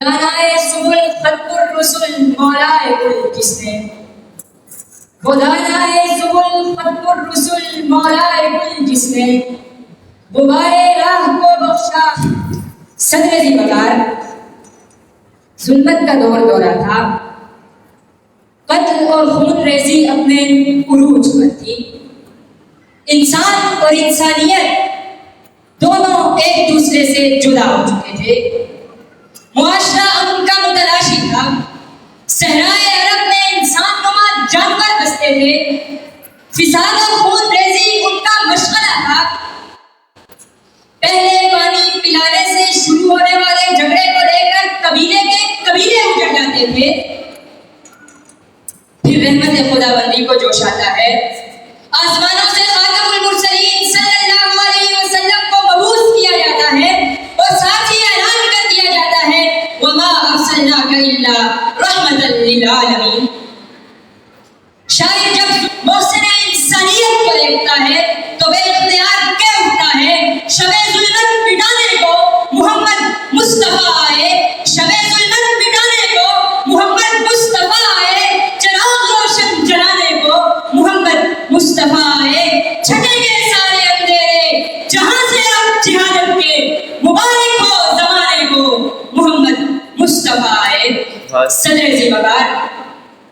خدانائے سبل خط الرسل مولائے کل جس نے، خدانائے سبل خط الرسل مولائے کل جس نے، غبارے راہ کو بخشا صدر ذی وقار۔ ظلمت کا دورہ تھا، قتل اور خون ریزی اپنے عروج پر تھی، انسان اور انسانیت دونوں ایک دوسرے سے جدا ہو چکے تھے، معاشرہ امن کا متلاشی تھا، صحرائے عرب میں انسان نما جانور بستے تھے، فساد اور خون ریزی ان کا مشغلہ تھا۔ پہلے پانی پلانے سے شروع ہونے والے جھگڑے کو لے کر قبیلے کے قبیلے اجڑ جاتے تھے، پھر رحمت خدا بندی کو جوش آتا ہے، آسمانوں سے خاتم المرسلین صلی اللہ علیہ وسلم کو مبعوث کیا جاتا ہے اور ساتھ ہی اعلان کر دیا جاتا ہے وما ارسلناک الا رحمۃ للعالمین۔ شاید جب محسن انسانیت کو دیکھتا ہے تو بے اختیار کہہ اٹھتا ہے شب ظلمت مٹانے کو محمد مصطفیٰ آئے، شب ظلمت مٹانے کو محمد مصطفیٰ آئے، چراغ روشن جلانے کو محمد مصطفیٰ آئے، چھٹیں گے سارے اندھیرے جہاں سے اب جہالت کے، مبارک ہو زمانے کو محمد مصطفیٰ آئے۔ صدر ذی وقار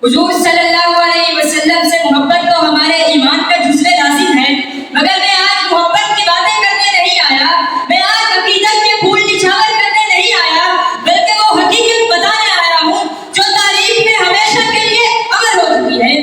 حضور صلی اللہ علیہ وسلم سے محبت تو ہمارے ایمان کا جزو لازم ہے، مگر میں آج محبت کی باتیں کرنے نہیں آیا، میں آج عقیدت کے پھول نچھاور کرنے نہیں آیا، بلکہ وہ حقیقت بتانے آیا ہوں جو تاریخ میں ہمیشہ کے لیے امر ہو چکی ہے۔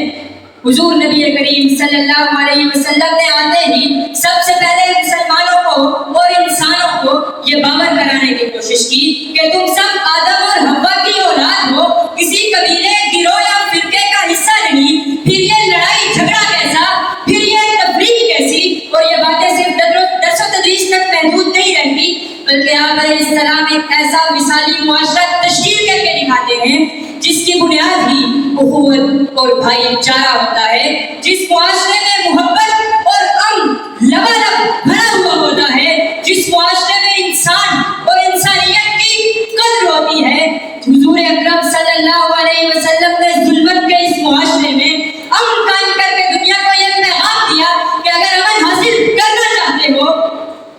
حضور نبی کریم صلی اللہ علیہ وسلم نے آتے ہی سب سے پہلے مسلمانوں کو اور انسانوں کو یہ باور کرانے کی کوشش کی کہ تم سب آدم اور حوا کی اولاد ہو، کسی قبیلے، گروہ یا فرقے کا حصہ نہیں، پھر یہ لڑائی جھگڑا کیسا، پھر یہ تفریق کیسی، اور یہ باتیں صرف درس و تدریس تک محدود نہیں رہتی، بلکہ آپ علیہ السلام ایک ایسا مثالی معاشرہ تشکیل کر کے دکھاتے ہیں جس کی بنیاد ہی اخوت اور بھائی چارہ ہوتا ہے، جس معاشرے میں محبت اور امن لبالب بھرا ہوا ہوتا ہے، جس معاشرے میں انسان اور انسانیت کی قدر ہوتی ہے۔ حضور اکرم صلی اللہ علیہ وسلم نے ظلمت کے اس معاشرے میں امن قائم کر کے دنیا کو یہ پیغام دیا کہ اگر امن حاصل کرنا چاہتے ہو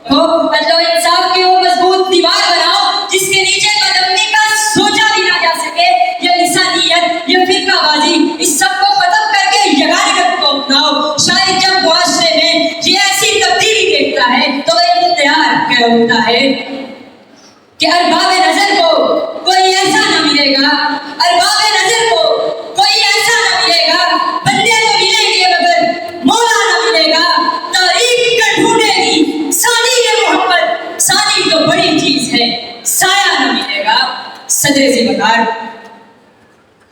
تو عدل و انصاف کی وہ مضبوط دیوار بناؤ جس کے نیچے بدامنی کا سوچا بھی نہ جا سکے، یہ انسانیت، یہ فرقہ بازی، اس سب کو ختم کر کے یگانگت کو اپناؤ۔ شاید جب معاشرے میں یہ ایسی تبدیلی دیکھتا ہے تو وہ اختیار کہہ اٹھتا ہے کہ ارباب نظر کو کوئی ایسا نہ ملے گا، ارباب نظر کو کوئی ایسا نہ ملے گا، بندے تو ملیں گے مگر مولا نہ ملے گا، تاریخ کا ڈھونڈے گی ثانی محمد، ثانی تو بڑی چیز ہے، سایہ نہ ملے گا۔ صدر ذی وقار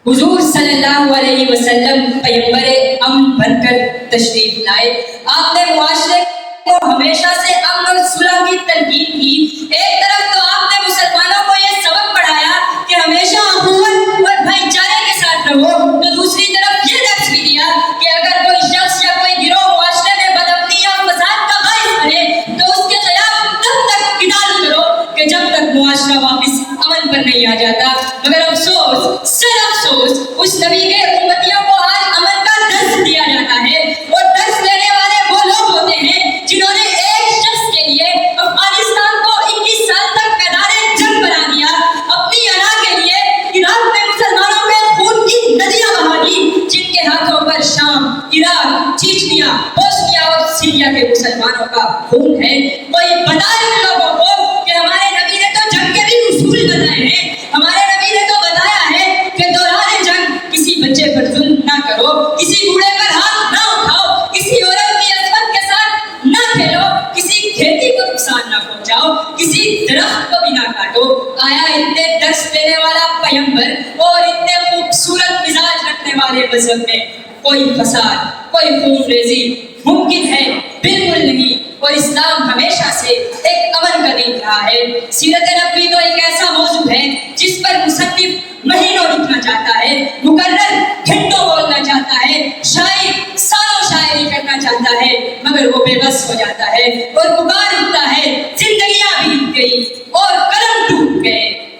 حضور صلی اللہ علیہ وسلم پیغمبر امن بن کر تشریف لائے، آپ نے معاشرے کو ہمیشہ سے امن اور صلح کی تلقین کی۔ ایک طرف تو آپ نے مسلمانوں کو یہ سبق پڑھایا کہ ہمیشہ اخوت اور بھائی چارے کے ساتھ رہو، تو دوسری طرف یہ درس بھی دیا کہ اگر کوئی شخص یا کوئی گروہ معاشرے میں بدامنی یا فساد کا باعث بنے تو اس کے خلاف تب تک قتال کرو کہ جب تک معاشرہ واپس امن پر نہیں آ جاتا۔ مگر افسوس، سر افسوس، اس نبی کے امتیوں کو آج امن کا درس دیا جاتا ہے، اور درس دینے والے وہ لوگ ہوتے ہیں جنہوں نے ایک شخص کے لیے افغانستان کو 21 سال تک میدان جنگ بنا دیا، اپنی انا کے لیے عراق میں مسلمانوں کے خون کی ندیاں بہا دی، جن کے ہاتھوں پر شام، عراق، چیچنیا، بوسنیا اور سیریا کے مسلمانوں کا خون ہے۔ کوئی بتا ان لوگوں کو کہ ہمارے نبی نے تو جنگ کے بھی اصول بتائے ہیں، ہمارے نبی نے تو بتایا ہے کہ دوران جنگ کسی بچے پر ظلم نہ کرو، کسی بوڑھے پر ہاتھ نہ اٹھاؤ، کسی عورت کی عصمت کے ساتھ نہ کھیلو، کسی کھیتی کو نقصان نہ پہنچاؤ، کسی درخت کو بھی نہ کاٹو۔ آیا اتنے درس دینے والا پیغمبر اور اتنے خوبصورت مزاج رکھنے والے مذہب میں کوئی فساد، کوئی خون ریزی ممکن ہے؟ بالکل نہیں۔ اور اسلام ہمیشہ سے ایک امن کا دین رہا ہے۔ سیرت نبوی تو ایک ایسا موضوع ہے جس پر مصنف مہینوں لکھنا چاہتا ہے، مقرر گھنٹوں بولنا چاہتا ہے، شاعر سالوں شاعری کرنا چاہتا ہے، مگر وہ بے بس ہو جاتا ہے اور پکار اٹھتا ہے زندگیاں بیت گئی اور قلم ٹوٹ گئے،